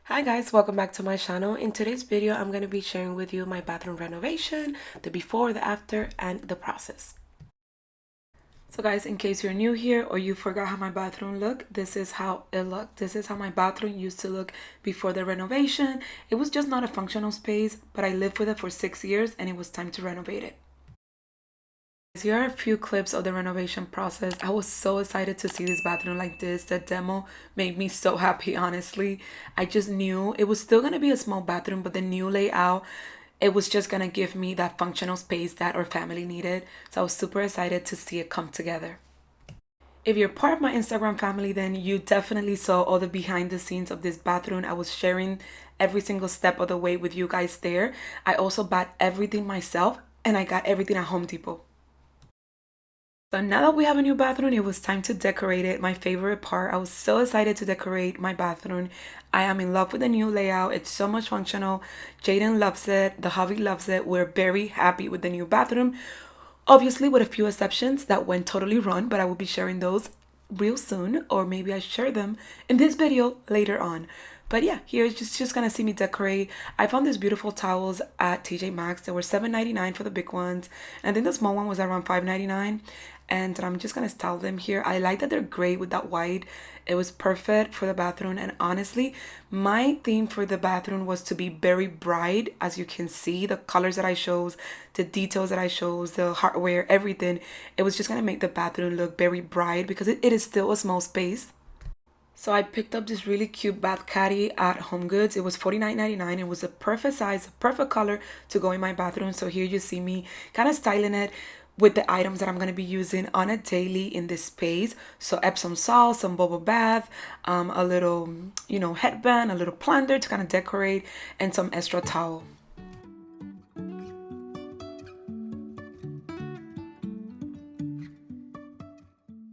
Hi guys, welcome back to my channel. In today's video, I'm going to be sharing with you my bathroom renovation, the before, the after, and the process. So guys, in case you're new here or you forgot how my bathroom looked, this is how it looked. This is how my bathroom used to look before the renovation. It was just not a functional space, but I lived with it for 6 years and it was time to renovate it. Here are a few clips of the renovation process. I was so excited to see this bathroom like this. The demo made me so happy, honestly. I just knew it was still going to be a small bathroom, but the new layout, it was just going to give me that functional space that our family needed. So I was super excited to see it come together. If you're part of my Instagram family, then you definitely saw all the behind the scenes of this bathroom. I was sharing every single step of the way with you guys there. I also bought everything myself and I got everything at Home Depot. So now that we have a new bathroom, it was time to decorate it. My favorite part. I was so excited to decorate my bathroom. I am in love with the new layout. It's so much functional. Jaden loves it. The hubby loves it. We're very happy with the new bathroom. Obviously, with a few exceptions that went totally wrong, but I will be sharing those real soon, or maybe I share them in this video later on. But yeah, here's just gonna see me decorate. I found these beautiful towels at TJ Maxx. They were $7.99 for the big ones, and I think the small one was around $5.99. And I'm just gonna style them here. I like that they're gray with that white. It was perfect for the bathroom, and honestly, my theme for the bathroom was to be very bright. As you can see, the colors that I chose, the details that I chose, the hardware, everything, it was just gonna make the bathroom look very bright because it is still a small space. So I picked up this really cute bath caddy at Home Goods. It was $49.99. It was a perfect size, perfect color to go in my bathroom. So here you see me kind of styling it with the items that I'm going to be using on a daily in this space. So Epsom salt, some bubble bath, a little, headband, a little planter to kind of decorate, and some extra towel.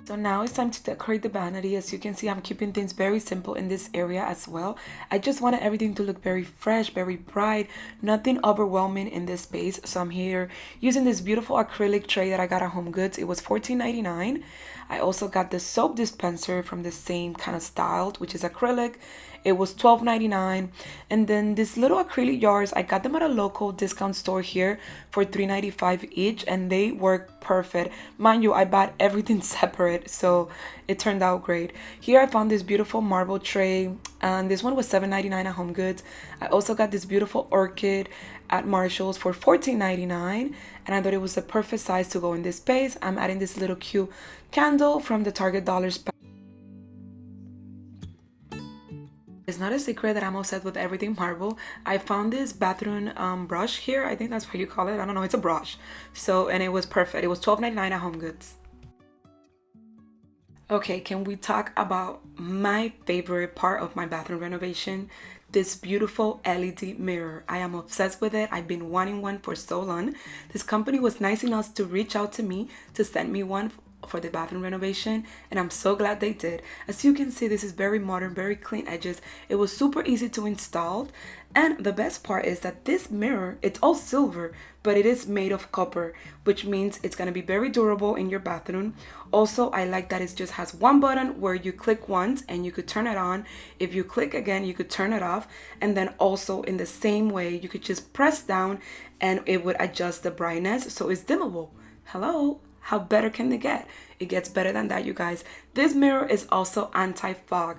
So now it's time to decorate the vanity. As you can see, I'm keeping things very simple in this area as well. I just wanted everything to look very fresh, very bright, nothing overwhelming in this space. So I'm here using this beautiful acrylic tray that I got at Home Goods. It was $14.99. I also got the soap dispenser from the same kind of style, which is acrylic. It was $12.99. And then these little acrylic jars, I got them at a local discount store here for $3.95 each, and they work perfect. Mind you, I bought everything separate, so it turned out great. Here I found this beautiful marble tray, and this one was $7.99 at Home Goods. I also got this beautiful orchid at Marshall's for $14.99, and I thought it was the perfect size to go in this space. I'm adding this little cute candle from the Target Dollars. It's not a secret that I'm obsessed with everything marble. I found this bathroom brush here. I think that's what you call it. I don't know. It's a brush. So, and it was perfect. It was $12.99 at Home Goods. Okay, can we talk about my favorite part of my bathroom renovation? This beautiful LED mirror. I am obsessed with it. I've been wanting one for so long. This company was nice enough to reach out to me to send me one for the bathroom renovation, and I'm so glad they did. As you can see, this is very modern, very clean edges. It was super easy to install, and the best part is that this mirror, it's all silver, but it is made of copper, which means it's going to be very durable in your bathroom. Also, I like that it just has one button where you click once and you could turn it on. If you click again, you could turn it off, and then also in the same way you could just press down and it would adjust the brightness, so it's dimmable. Hello, how better can it get? It gets better than that, you guys. This mirror is also anti-fog.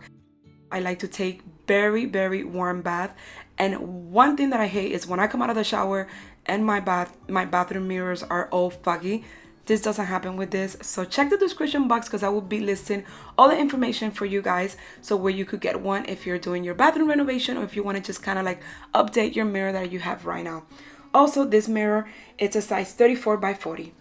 I like to take very, very warm bath, and one thing that I hate is when I come out of the shower and my bathroom mirrors are all foggy. This doesn't happen with this. So check the description box because I will be listing all the information for you guys, so where you could get one if you're doing your bathroom renovation or if you want to just kind of like update your mirror that you have right now. Also, this mirror, it's a size 34 by 40.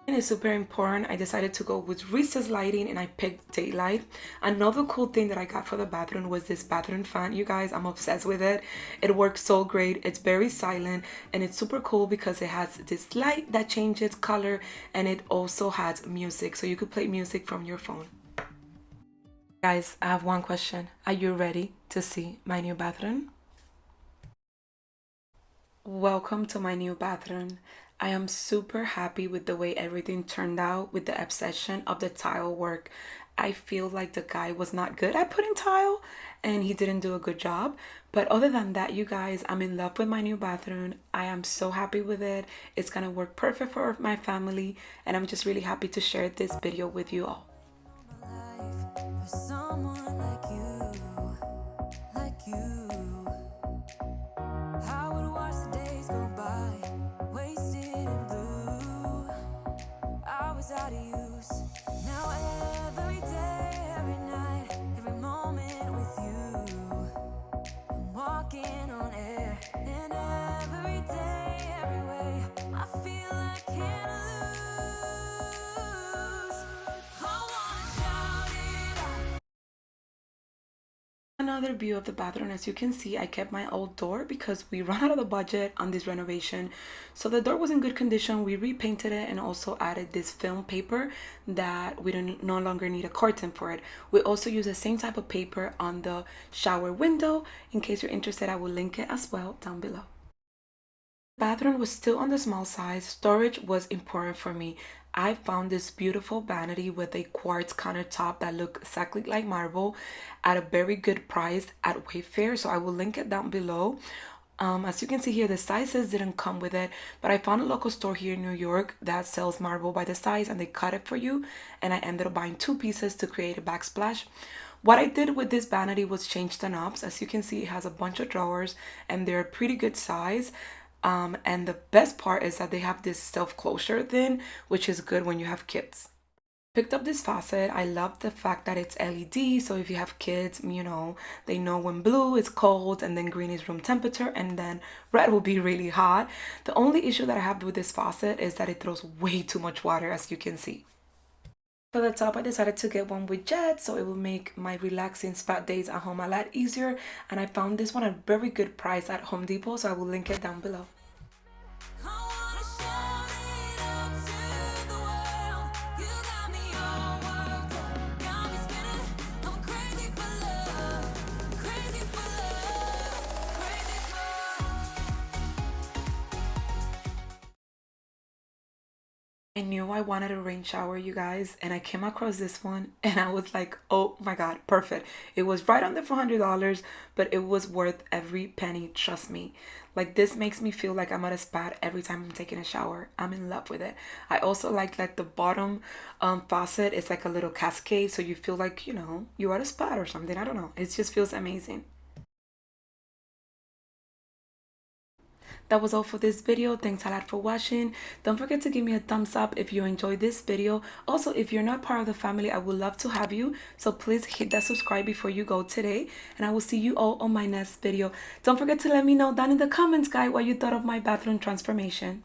Is super important. I decided to go with recessed lighting and I picked daylight. Another cool thing that I got for the bathroom was this bathroom fan. You guys, I'm obsessed with it. It works so great. It's very silent and it's super cool because it has this light that changes color, and it also has music, so you could play music from your phone. Guys, I have one question. Are you ready to see my new bathroom? Welcome to my new bathroom. I am super happy with the way everything turned out with the obsession of the tile work. I feel like the guy was not good at putting tile and he didn't do a good job. But other than that, you guys, I'm in love with my new bathroom. I am so happy with it. It's gonna work perfect for my family, and I'm just really happy to share this video with you all. Out of use. Now every day, every night, every moment with you, I'm walking on air. And every day, every way, I feel I can't lose. I wanna shout it out. Another view of the bathroom. As you can see, I kept my old door because we ran out of the budget on this renovation. So the door was in good condition. We repainted it and also added this film paper that we don't no longer need a curtain for it. We also use the same type of paper on the shower window. In case you're interested, I will link it as well down below. Bathroom was still on the small size. Storage was important for me. I found this beautiful vanity with a quartz countertop that looked exactly like marble at a very good price at Wayfair, so I will link it down below. As you can see here, the sizes didn't come with it, but I found a local store here in New York that sells marble by the size and they cut it for you, and I ended up buying 2 pieces to create a backsplash. What I did with this vanity was change the knobs. As you can see, it has a bunch of drawers and they're a pretty good size. And the best part is that they have this self-closure thing, which is good when you have kids. Picked up this faucet. I love the fact that it's LED, so if you have kids, you know, they know when blue is cold and then green is room temperature and then red will be really hot. The only issue that I have with this faucet is that it throws way too much water, as you can see. For the top, I decided to get one with jet, so it will make my relaxing spa days at home a lot easier. And I found this one at a very good price at Home Depot, so I will link it down below. I knew I wanted a rain shower, you guys, and I came across this one and I was like, oh my god, perfect. It was right under $400, but it was worth every penny, trust me. Like, this makes me feel like I'm at a spa every time I'm taking a shower. I'm in love with it. I also like the bottom faucet is like a little cascade, so you feel like, you know, you're at a spa or something. I don't know. It just feels amazing. That was all for this video. Thanks a lot for watching. Don't forget to give me a thumbs up if you enjoyed this video. Also, if you're not part of the family, I would love to have you. So please hit that subscribe before you go today. And I will see you all on my next video. Don't forget to let me know down in the comments, guys, what you thought of my bathroom transformation.